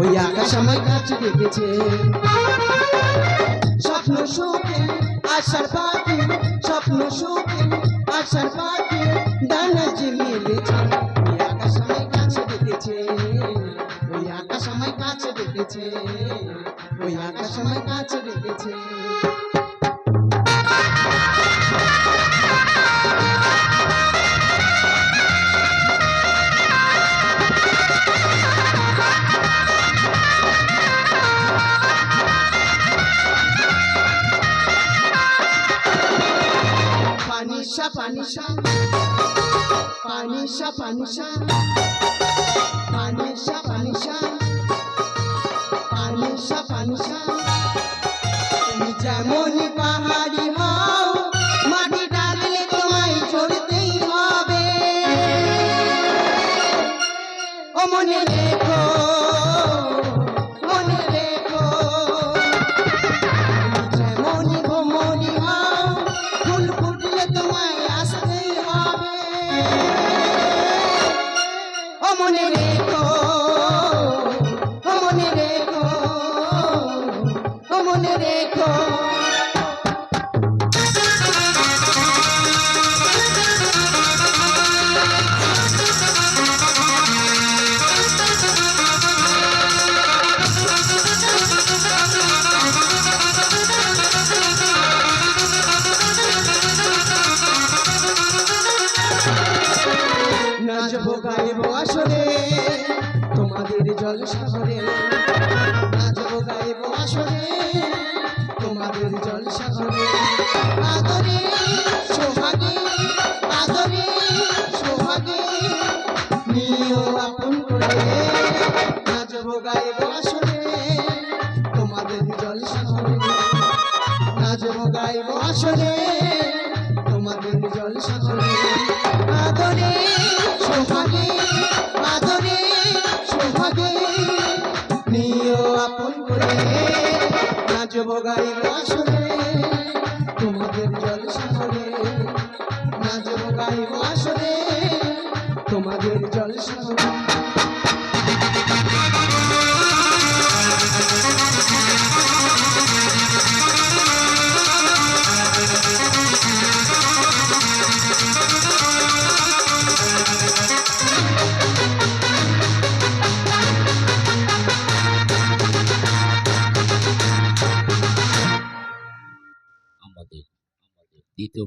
ওই আকাশ আমায় কাছে রেখেছে। স্বপ্ন সুখে আশার পাখি, স্বপ্ন সুখে আশার পাখি ডানা যে মেলেছে। ওই আকাশ আমায় কাছে রেখেছে, ওই আকাশ আমায় কাছে রেখেছে, ওই আকাশ আমায় কাছে রেখেছে। পানিশা পানিশা পানিশা পানিশা পানিশা পানিশা পানিশা পানিশা তুমি যেমনই পাহাড়ি হও, মাটি ডাকলে তোমায় চড়তেই হবে। ও মনে রেখো, মনে রেখো, যেমনই ভ্রমণী হও, ফুল ফুটলে তোমায় আসতেই হবে। ও মনে রেখো, ও মনে রেখো, ও মনে রেখো। নাচবো গাইবো আসরে তোমাদের জলসাগরে, নাচবো গাইবো আসরে তোমাদের জলসাগরে। আদরে সোহাগে, আদরে সোহাগে নিও আপন করে, নাচবো গাইবো আসরে তোমাদের জলসাগরে, নাচবো গাইবো আসরে তোমাদের জলসাগরে। আদরে সোহাগে, আদরে সোহাগে নিও আপন করে, নাচবো গাইবো আসরে তোমাদের জলসাগরে, নাচবো গাইবো আসরে তোমাদের জলসাগরে।